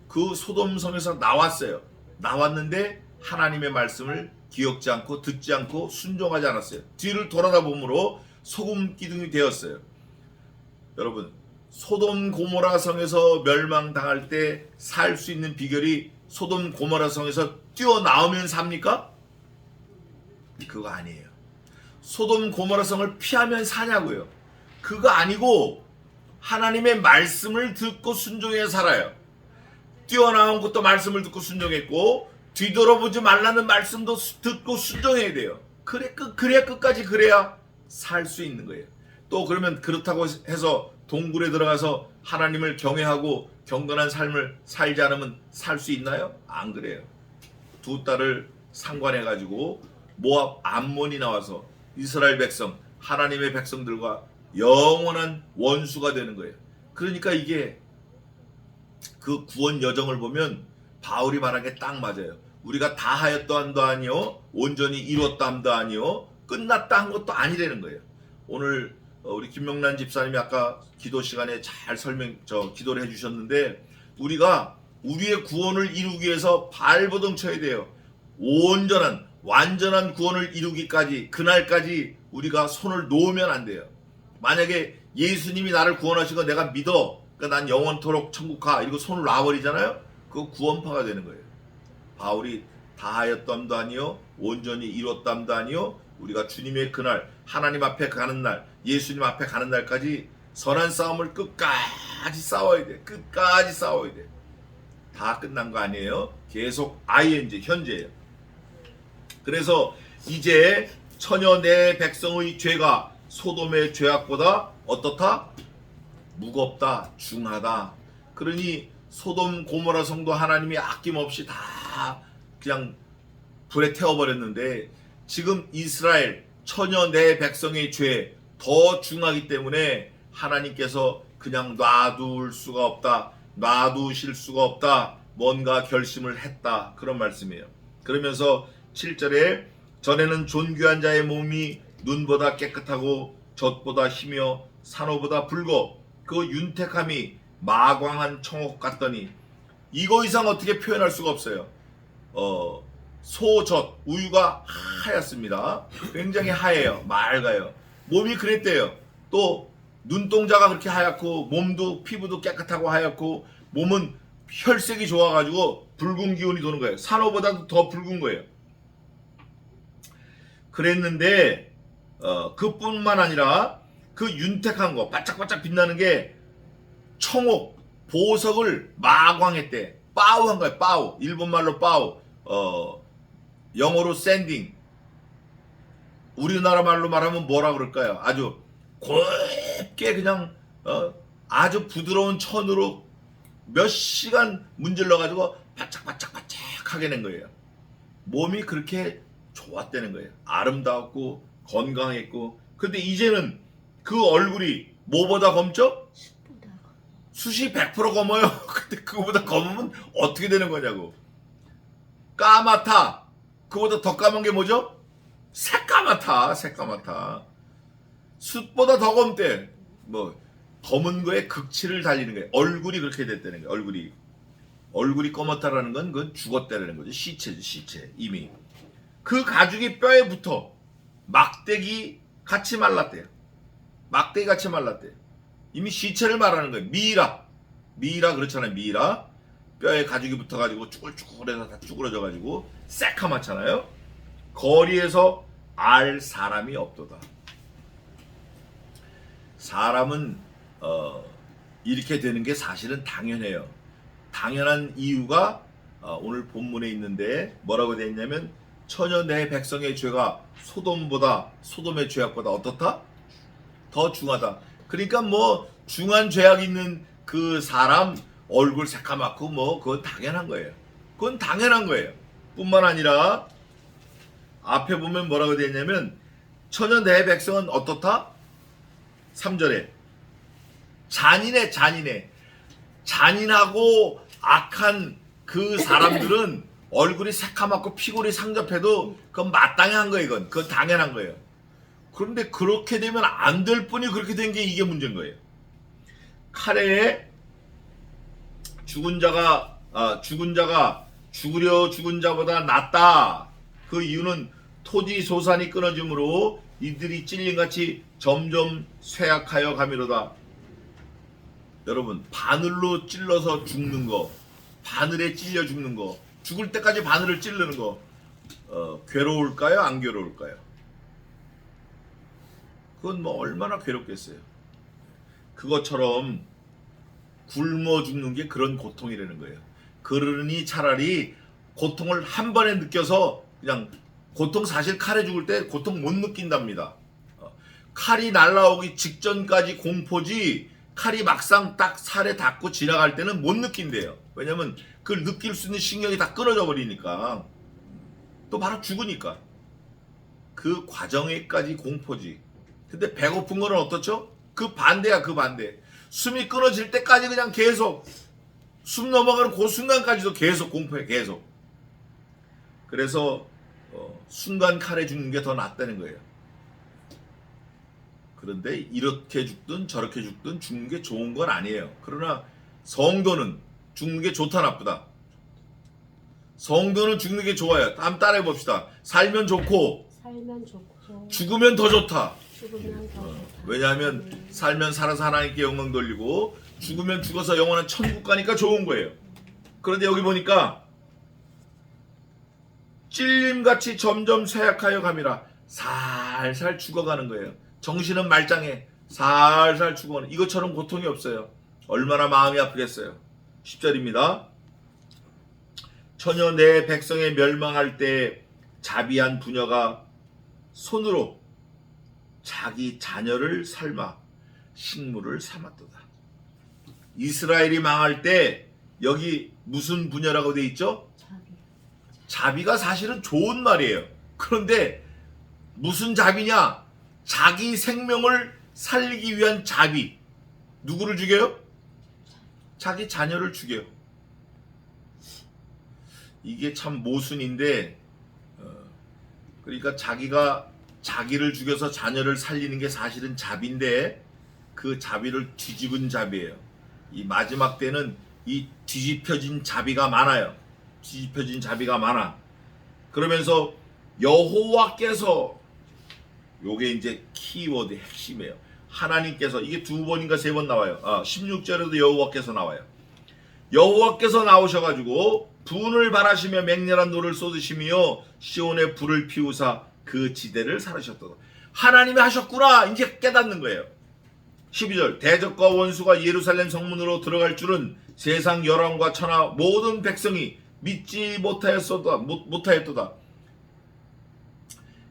그 소돔성에서 나왔어요. 나왔는데 하나님의 말씀을 기억지 않고 듣지 않고 순종하지 않았어요. 뒤를 돌아다 보므로 소금 기둥이 되었어요. 여러분, 소돔 고모라 성에서 멸망당할 때 살 수 있는 비결이 소돔 고모라 성에서 뛰어나오면 삽니까? 그거 아니에요. 소돔 고모라 성을 피하면 사냐고요. 그거 아니고 하나님의 말씀을 듣고 순종해 살아요. 뛰어나온 것도 말씀을 듣고 순종했고 뒤돌아보지 말라는 말씀도 듣고 순종해야 돼요. 그래야 끝까지 그래야 살 수 있는 거예요. 또 그러면 그렇다고 해서 동굴에 들어가서 하나님을 경외하고 경건한 삶을 살지 않으면 살 수 있나요? 안 그래요. 두 딸을 상관해가지고 모압 암몬이 나와서 이스라엘 백성, 하나님의 백성들과 영원한 원수가 되는 거예요. 그러니까 이게 그 구원 여정을 보면 바울이 말한 게 딱 맞아요. 우리가 다 하였다 함도 아니요, 온전히 이뤘다 함도 아니요, 끝났다 한 것도 아니라는 거예요. 오늘 우리 김명란 집사님이 아까 기도 시간에 잘 기도를 해주셨는데, 우리가 우리의 구원을 이루기 위해서 발버둥 쳐야 돼요. 온전한 완전한 구원을 이루기까지, 그날까지 우리가 손을 놓으면 안 돼요. 만약에 예수님이 나를 구원하시고 내가 믿어, 그러니까 난 영원토록 천국 가, 이러고 손을 놔버리잖아요. 그거 구원파가 되는 거예요. 바울이 다하였담도 아니요, 온전히 이뤘담도 아니요, 우리가 주님의 그날, 하나님 앞에 가는 날, 예수님 앞에 가는 날까지 선한 싸움을 끝까지 싸워야 돼. 끝까지 싸워야 돼. 다 끝난 거 아니에요. 계속 ing, 현재예요. 그래서 이제 처녀 내 백성의 죄가 소돔의 죄악보다 어떻다? 무겁다, 중하다. 그러니 소돔 고모라 성도 하나님이 아낌없이 다 그냥 불에 태워버렸는데, 지금 이스라엘 처녀 내 백성의 죄 더 중하기 때문에 하나님께서 그냥 놔둘 수가 없다, 놔두실 수가 없다, 뭔가 결심을 했다, 그런 말씀이에요. 그러면서 7절에 전에는 존귀한 자의 몸이 눈보다 깨끗하고 젖보다 희며 산호보다 붉어 그 윤택함이 마광한 청옥 같더니, 이거 이상 어떻게 표현할 수가 없어요. 소젖, 우유가 하얗습니다. 굉장히 하얘요. 맑아요. 몸이 그랬대요. 또 눈동자가 그렇게 하얗고 몸도 피부도 깨끗하고 하얗고 몸은 혈색이 좋아가지고 붉은 기운이 도는 거예요. 산호보다도 더 붉은 거예요. 그랬는데 그뿐만 아니라 그 윤택한 거, 반짝반짝 빛나는 게 청옥, 보석을 마광했대. 빠우한 거예요. 빠우. 일본말로 빠우. 영어로 샌딩. 우리나라 말로 말하면 뭐라 그럴까요? 아주 곱게 그냥 아주 부드러운 천으로 몇 시간 문질러 가지고 바짝바짝바짝하게 낸 거예요. 몸이 그렇게 좋았다는 거예요. 아름다웠고 건강했고. 근데 이제는 그 얼굴이 뭐보다 검죠? 숱이 100% 검어요. 근데 그거보다 검으면 어떻게 되는 거냐고. 까맣다. 그보다 더 까만 게 뭐죠? 새까맣다. 새까맣다. 숯보다 더 검대. 뭐 검은 거에 극치를 달리는 거예요. 얼굴이 그렇게 됐다는 거예요. 얼굴이 검었다라는 건 그건 죽었다라는 거죠. 시체죠. 시체. 이미 그 가죽이 뼈에 붙어. 막대기 같이 말랐대요. 막대기 같이 말랐대요. 이미 시체를 말하는 거예요. 미이라 그렇잖아요. 미이라. 뼈에 가죽이 붙어가지고 쭈글쭈글해서 다 쭈그러져가지고 새카맣잖아요. 거리에서 알 사람이 없도다. 사람은 이렇게 되는 게 사실은 당연해요. 당연한 이유가 오늘 본문에 있는데 뭐라고 되어 있냐면 처녀 내 백성의 죄가 소돔의 죄악보다 어떻다? 더 중하다. 그러니까 뭐 중한 죄악 있는 그 사람 얼굴 새까맣고 뭐 그건 당연한 거예요. 그건 당연한 거예요. 뿐만 아니라 앞에 보면 뭐라고 되어 있냐면 처녀 내 백성은 어떻다? 3절에 잔인하고 악한 그 사람들은 얼굴이 새까맣고 피골이 상접해도 그건 마땅히 한 거예요. 그건 당연한 거예요. 그런데 그렇게 되면 안 될 뿐이 그렇게 된 게 이게 문제인 거예요. 칼에 죽은 자가 죽은 자보다 낫다. 그 이유는 토지 소산이 끊어짐으로 이들이 찔림같이 점점 쇠약하여 가미로다. 여러분, 바늘로 찔러서 죽는 거, 바늘에 찔려 죽는 거, 죽을 때까지 바늘을 찌르는 거, 괴로울까요? 안 괴로울까요? 그건 뭐 얼마나 괴롭겠어요. 그것처럼 굶어 죽는 게 그런 고통이라는 거예요. 그러니 차라리 고통을 한 번에 느껴서 그냥 고통 사실 칼에 죽을 때 고통 못 느낀답니다. 칼이 날라오기 직전까지 공포지 칼이 막상 딱 살에 닿고 지나갈 때는 못 느낀대요. 왜냐면 그걸 느낄 수 있는 신경이 다 끊어져 버리니까. 또 바로 죽으니까. 그 과정에까지 공포지. 근데 배고픈 거는 어떻죠? 그 반대야, 그 반대. 숨이 끊어질 때까지 그냥 계속 숨 넘어가는 그 순간까지도 계속 공포해, 계속. 그래서 순간 칼에 죽는 게 더 낫다는 거예요. 그런데 이렇게 죽든 저렇게 죽든 죽는 게 좋은 건 아니에요. 그러나 성도는 죽는 게 좋다 나쁘다. 성도는 죽는 게 좋아요. 한번 따라해 봅시다. 살면 좋고 죽으면 더 좋다. 왜냐하면 살면 살아서 하나님께 영광 돌리고 죽으면 죽어서 영원한 천국 가니까 좋은 거예요. 그런데 여기 보니까 찔림같이 점점 쇠약하여 감이라. 살살 죽어가는 거예요. 정신은 말짱해. 살살 죽어가는. 이것처럼 고통이 없어요. 얼마나 마음이 아프겠어요. 10절입니다. 처녀 내 백성의 멸망할 때 자비한 부녀가 손으로 자기 자녀를 삶아 식물을 삼았도다. 이스라엘이 망할 때 여기 무슨 부녀라고 돼 있죠? 자비가 사실은 좋은 말이에요. 그런데 무슨 자비냐? 자기 생명을 살리기 위한 자비. 누구를 죽여요? 자기 자녀를 죽여요. 이게 참 모순인데, 그러니까 자기가 자기를 죽여서 자녀를 살리는 게 사실은 자비인데 그 자비를 뒤집은 자비예요. 이 마지막 때는 이 뒤집혀진 자비가 많아요. 뒤집혀진 자비가 많아. 그러면서 여호와께서, 요게 이제 키워드 핵심이에요. 하나님께서, 이게 두 번인가 세 번 나와요. 16절에도 여호와께서 나와요. 여호와께서 나오셔가지고 분을 바라시며 맹렬한 노를 쏟으시며 시온에 불을 피우사 그 지대를 사르셨도다. 하나님이 하셨구나. 이제 깨닫는 거예요. 12절 대적과 원수가 예루살렘 성문으로 들어갈 줄은 세상 열왕과 천하 모든 백성이 믿지 못하였도다.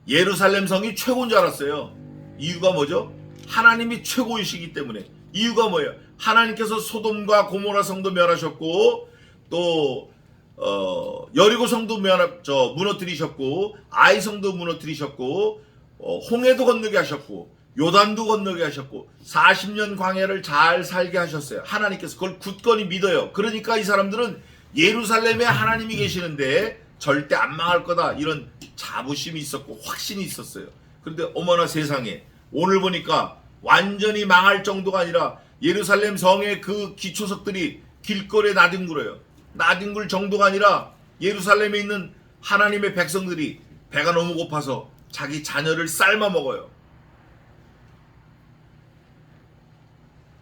예루살렘 성이 최고인 줄 알았어요. 이유가 뭐죠? 하나님이 최고이시기 때문에. 이유가 뭐예요? 하나님께서 소돔과 고모라 성도 멸하셨고 또 여리고 성도 무너뜨리셨고 아이 성도 무너뜨리셨고 홍해도 건너게 하셨고 요단도 건너게 하셨고 40년 광야를 잘 살게 하셨어요. 하나님께서 그걸 굳건히 믿어요. 그러니까 이 사람들은 예루살렘에 하나님이 계시는데 절대 안 망할 거다, 이런 자부심이 있었고 확신이 있었어요. 그런데 어머나 세상에, 오늘 보니까 완전히 망할 정도가 아니라 예루살렘 성의 그 기초석들이 길거리에 나뒹굴어요. 나뒹굴 정도가 아니라 예루살렘에 있는 하나님의 백성들이 배가 너무 고파서 자기 자녀를 삶아 먹어요.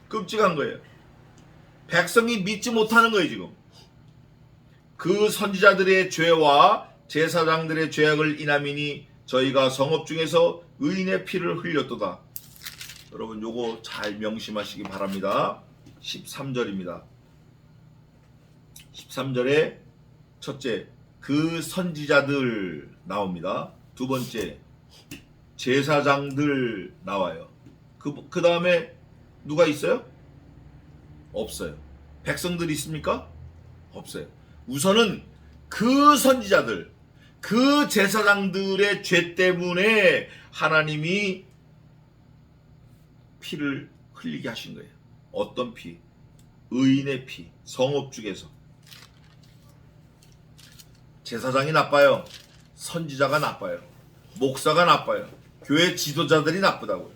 끔찍한 거예요. 백성이 믿지 못하는 거예요, 지금. 그 선지자들의 죄와 제사장들의 죄악을 인함이니 저희가 성읍 중에서 의인의 피를 흘렸도다. 여러분 요거 잘 명심하시기 바랍니다. 13절입니다. 13절에 첫째, 그 선지자들 나옵니다. 두 번째, 제사장들 나와요. 그 다음에 누가 있어요? 없어요. 백성들이 있습니까? 없어요. 우선은 그 선지자들, 그 제사장들의 죄 때문에 하나님이 피를 흘리게 하신 거예요. 어떤 피? 의인의 피. 성읍 중에서. 제사장이 나빠요. 선지자가 나빠요. 목사가 나빠요. 교회 지도자들이 나쁘다고요.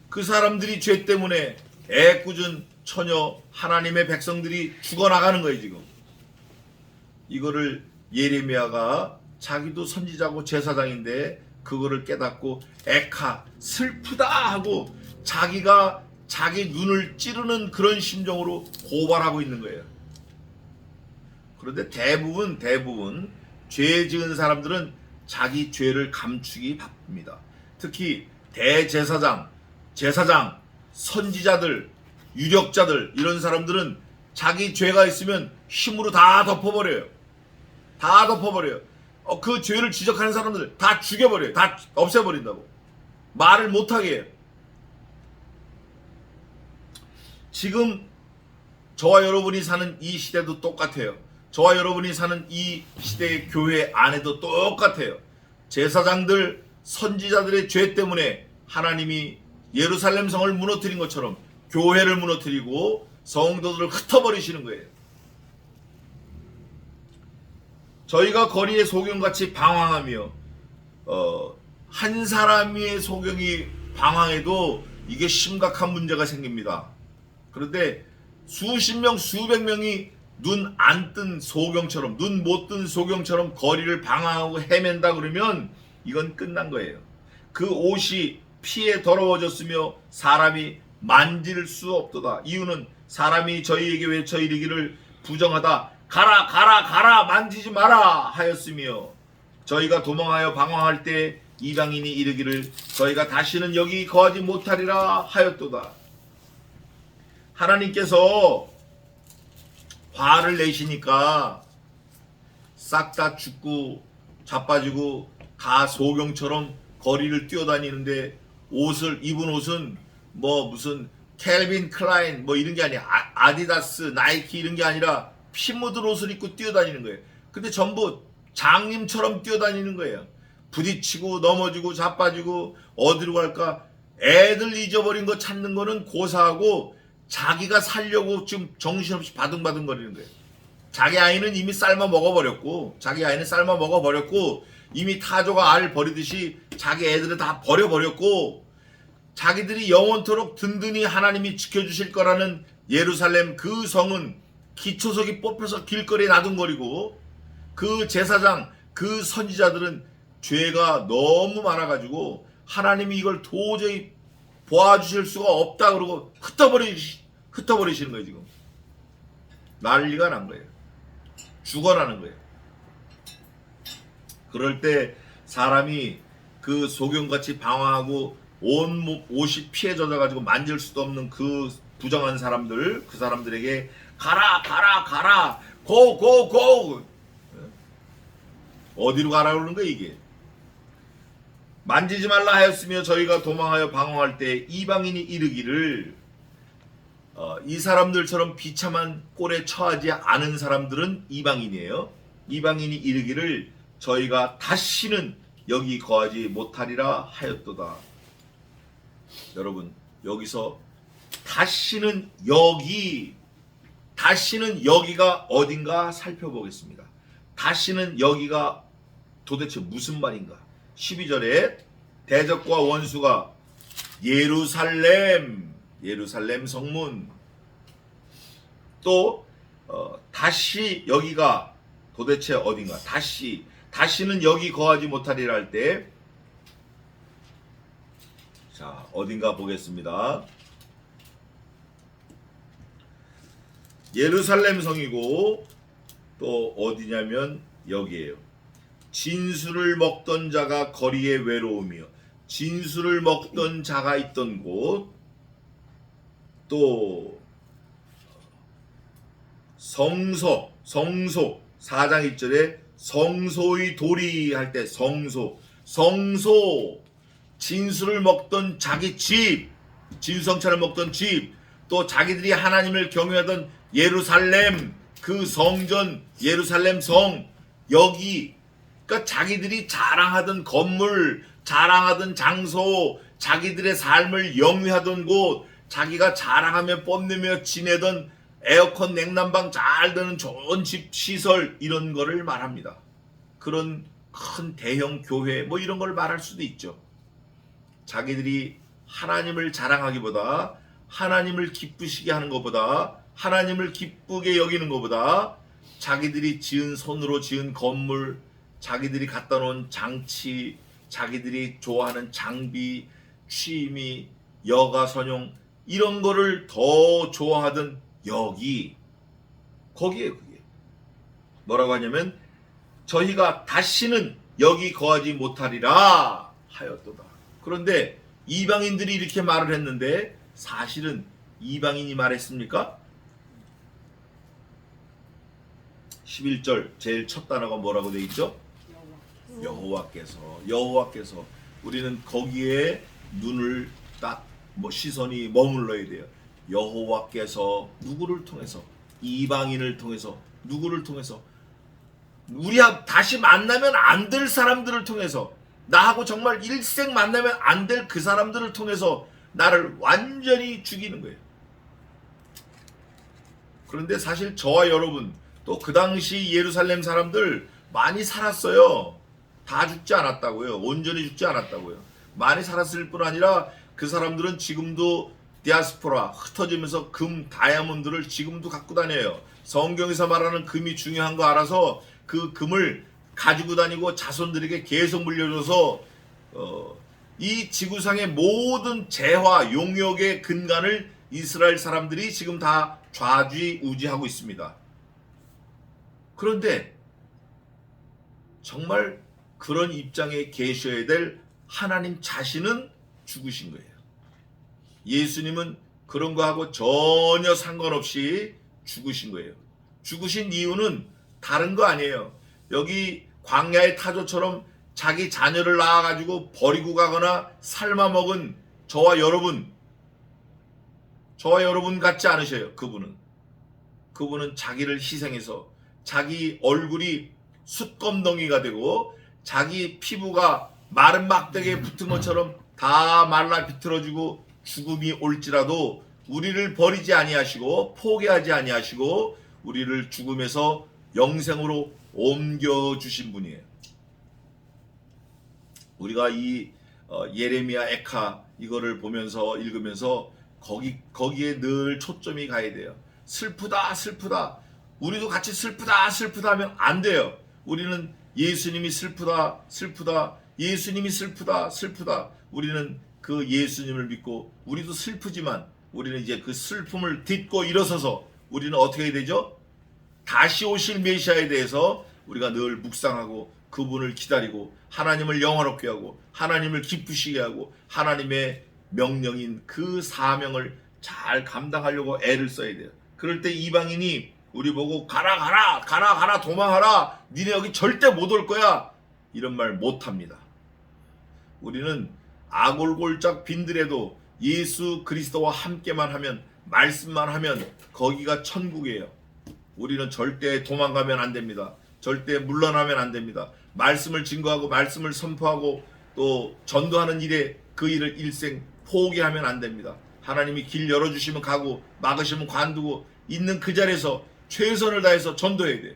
그 사람들이 죄 때문에 애꿎은 처녀 하나님의 백성들이 죽어나가는 거예요, 지금. 이거를 예레미야가 자기도 선지자고 제사장인데 그거를 깨닫고 에카 슬프다 하고 자기가 자기 눈을 찌르는 그런 심정으로 고발하고 있는 거예요. 그런데 대부분 죄 지은 사람들은 자기 죄를 감추기 바쁩니다. 특히 대제사장, 제사장, 선지자들, 유력자들 이런 사람들은 자기 죄가 있으면 힘으로 다 덮어버려요. 다 덮어버려요. 그 죄를 지적하는 사람들 다 죽여버려요. 다 없애버린다고. 말을 못하게 해요. 지금 저와 여러분이 사는 이 시대도 똑같아요. 저와 여러분이 사는 이 시대의 교회 안에도 똑같아요. 제사장들, 선지자들의 죄 때문에 하나님이 예루살렘 성을 무너뜨린 것처럼 교회를 무너뜨리고 성도들을 흩어버리시는 거예요. 저희가 거리의 소경같이 방황하며 한 사람의 소경이 방황해도 이게 심각한 문제가 생깁니다. 그런데 수십 명, 수백 명이 눈 안 뜬 소경처럼, 눈 못 뜬 소경처럼 거리를 방황하고 헤맨다 그러면 이건 끝난 거예요. 그 옷이 피에 더러워졌으며 사람이 만질 수 없도다. 이유는 사람이 저희에게 외쳐 이르기를 부정하다. 가라 가라 가라 만지지 마라 하였으며 저희가 도망하여 방황할 때 이방인이 이르기를 저희가 다시는 여기 거하지 못하리라 하였도다. 하나님께서 화를 내시니까 싹 다 죽고 자빠지고 다 소경처럼 거리를 뛰어다니는데 옷을 입은 옷은 뭐 무슨 캘빈 클라인 뭐 이런 게 아니야. 아디다스, 나이키 이런 게 아니라 피 묻은 옷을 입고 뛰어다니는 거예요. 근데 전부 장님처럼 뛰어다니는 거예요. 부딪히고 넘어지고 자빠지고 어디로 갈까? 애들 잊어버린 거 찾는 거는 고사하고 자기가 살려고 지금 정신없이 바둥바둥 거리는 거예요. 자기 아이는 이미 삶아 먹어버렸고 이미 타조가 알 버리듯이 자기 애들을 다 버려버렸고 자기들이 영원토록 든든히 하나님이 지켜주실 거라는 예루살렘 그 성은 기초석이 뽑혀서 길거리에 나둥거리고 그 제사장 그 선지자들은 죄가 너무 많아가지고 하나님이 이걸 도저히 보아주실 수가 없다 그러고 흩어버리시는 거예요. 지금 난리가 난 거예요. 죽어나는 거예요. 그럴 때 사람이 그 소경같이 방황하고 온 옷이 피에 젖어가지고 만질 수도 없는 그 부정한 사람들, 그 사람들에게 가라 가라 가라 고 고 고 어디로 가라 그러는 거야 이게. 만지지 말라 하였으며 저희가 도망하여 방황할 때 이방인이 이르기를 이 사람들처럼 비참한 꼴에 처하지 않은 사람들은 이방인이에요. 이방인이 이르기를 저희가 다시는 여기 거하지 못하리라 하였도다. 여러분 여기서 다시는 여기가 어딘가 살펴보겠습니다. 다시는 여기가 도대체 무슨 말인가? 12절에 대적과 원수가 예루살렘 성문 또 다시 여기가 도대체 어딘가 다시는 여기 거하지 못하리라 할 때 자, 어딘가 보겠습니다. 예루살렘 성이고 또 어디냐면 여기에요. 진수를 먹던 자가 거리에 외로우며, 진수를 먹던 자가 있던 곳, 또 성소 4장 1절에 성소의 돌이 할 때 성소, 진수를 먹던 자기 집, 진성차를 먹던 집, 또 자기들이 하나님을 경외하던 예루살렘, 그 성전, 예루살렘 성, 여기, 그러니까 자기들이 자랑하던 건물, 자랑하던 장소, 자기들의 삶을 영위하던 곳, 자기가 자랑하며 뽐내며 지내던 에어컨 냉난방 잘 되는 좋은 집 시설, 이런 거를 말합니다. 그런 큰 대형 교회 뭐 이런 걸 말할 수도 있죠. 자기들이 하나님을 자랑하기보다, 하나님을 기쁘시게 하는 것보다, 하나님을 기쁘게 여기는 것보다 자기들이 지은 손으로 지은 건물, 자기들이 갖다 놓은 장치, 자기들이 좋아하는 장비, 취미, 여가 선용, 이런 거를 더 좋아하던 여기, 거기에 그게 뭐라고 하냐면 저희가 다시는 여기 거하지 못하리라 하였도다. 그런데 이방인들이 이렇게 말을 했는데 사실은 이방인이 말했습니까? 11절 제일 첫 단어가 뭐라고 되어 있죠? 여호와께서. 우리는 거기에 눈을 딱 시선이 머물러야 돼요. 여호와께서 누구를 통해서? 이방인을 통해서. 누구를 통해서? 우리와 다시 만나면 안 될 사람들을 통해서, 나하고 정말 일생 만나면 안 될 그 사람들을 통해서 나를 완전히 죽이는 거예요. 그런데 사실 저와 여러분, 또 그 당시 예루살렘 사람들 많이 살았어요. 다 죽지 않았다고요. 온전히 죽지 않았다고요. 많이 살았을 뿐 아니라 그 사람들은 지금도 디아스포라, 흩어지면서 금, 다이아몬드를 지금도 갖고 다녀요. 성경에서 말하는 금이 중요한 거 알아서 그 금을 가지고 다니고 자손들에게 계속 물려줘서 이 지구상의 모든 재화, 용역의 근간을 이스라엘 사람들이 지금 다 좌지우지하고 있습니다. 그런데 정말 그런 입장에 계셔야 될 하나님 자신은 죽으신 거예요. 예수님은 그런 거하고 전혀 상관없이 죽으신 거예요. 죽으신 이유는 다른 거 아니에요. 여기 광야의 타조처럼 자기 자녀를 낳아가지고 버리고 가거나 삶아 먹은 저와 여러분 같지 않으셔요. 그분은 자기를 희생해서 자기 얼굴이 숯검덩이가 되고 자기 피부가 마른 막대기에 붙은 것처럼 다 말라 비틀어지고 죽음이 올지라도 우리를 버리지 아니하시고 포기하지 아니하시고 우리를 죽음에서 영생으로 옮겨주신 분이에요. 우리가 이 예레미야 에카 이거를 보면서 읽으면서 거기에 늘 초점이 가야 돼요. 슬프다. 우리도 같이 슬프다 하면 안 돼요. 우리는 예수님이 슬프다. 예수님이 슬프다. 우리는 그 예수님을 믿고 우리도 슬프지만 우리는 이제 그 슬픔을 딛고 일어서서 우리는 어떻게 해야 되죠? 다시 오실 메시아에 대해서 우리가 늘 묵상하고 그분을 기다리고 하나님을 영화롭게 하고 하나님을 기쁘시게 하고 하나님의 명령인 그 사명을 잘 감당하려고 애를 써야 돼요. 그럴 때 이방인이 우리 보고 가라 도망하라, 니네 여기 절대 못 올 거야, 이런 말 못합니다. 우리는 아골골짝 빈들에도 예수 그리스도와 함께만 하면, 말씀만 하면 거기가 천국이에요. 우리는 절대 도망가면 안 됩니다. 절대 물러나면 안 됩니다. 말씀을 증거하고 말씀을 선포하고 또 전도하는 일에 그 일을 일생 포기하면 안 됩니다. 하나님이 길 열어주시면 가고 막으시면 관두고 있는 그 자리에서 최선을 다해서 전도해야 돼요.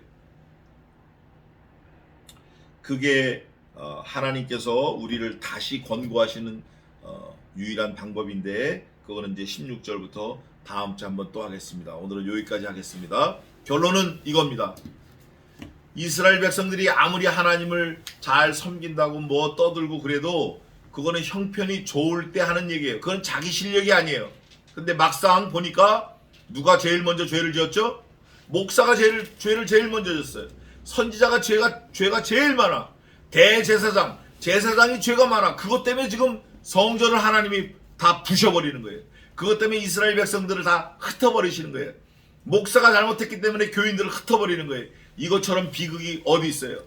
그게 하나님께서 우리를 다시 권고하시는 유일한 방법인데, 그거는 이제 16절부터 다음 주에 한번 또 하겠습니다. 오늘은 여기까지 하겠습니다. 결론은 이겁니다. 이스라엘 백성들이 아무리 하나님을 잘 섬긴다고 뭐 떠들고 그래도 그거는 형편이 좋을 때 하는 얘기예요. 그건 자기 실력이 아니에요. 근데 막상 보니까 누가 제일 먼저 죄를 지었죠? 목사가 죄를 제일 먼저 졌어요. 선지자가 죄가 제일 많아. 제사장이 죄가 많아. 그것 때문에 지금 성전을 하나님이 다 부셔버리는 거예요. 그것 때문에 이스라엘 백성들을 다 흩어버리시는 거예요. 목사가 잘못했기 때문에 교인들을 흩어버리는 거예요. 이것처럼 비극이 어디 있어요?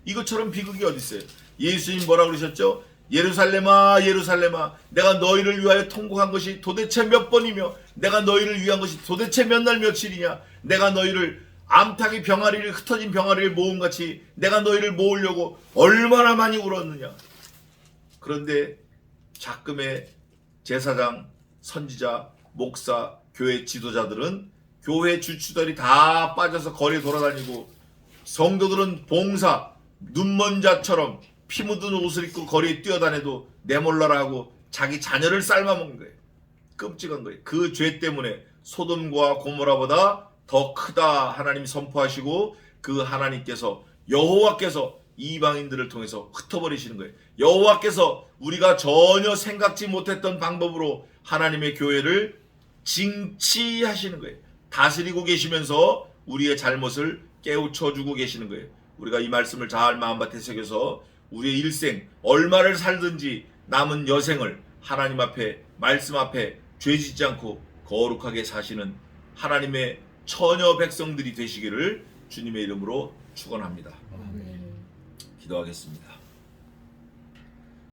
이것처럼 비극이 어디 있어요? 예수님 뭐라 그러셨죠? 예루살렘아 예루살렘아 내가 너희를 위하여 통곡한 것이 도대체 몇 번이며 내가 너희를 위한 것이 도대체 몇 날 며칠이냐. 내가 너희를 암탉이 병아리를 흩어진 병아리를 모음같이 내가 너희를 모으려고 얼마나 많이 울었느냐. 그런데 작금의 제사장, 선지자, 목사, 교회 지도자들은 교회 주추들이 다 빠져서 거리에 돌아다니고 성도들은 봉사, 눈먼 자처럼 피 묻은 옷을 입고 거리에 뛰어다녀도 내몰라라 하고 자기 자녀를 삶아먹는 거예요. 끔찍한 거예요. 그 죄 때문에 소돔과 고모라보다 더 크다 하나님이 선포하시고 그 하나님께서 여호와께서 이방인들을 통해서 흩어버리시는 거예요. 여호와께서 우리가 전혀 생각지 못했던 방법으로 하나님의 교회를 징치하시는 거예요. 다스리고 계시면서 우리의 잘못을 깨우쳐주고 계시는 거예요. 우리가 이 말씀을 잘 마음밭에 새겨서 우리의 일생 얼마를 살든지 남은 여생을 하나님 앞에 말씀 앞에 죄짓지 않고 거룩하게 사시는 하나님의 처녀 백성들이 되시기를 주님의 이름으로 축원합니다. 아멘. 기도하겠습니다.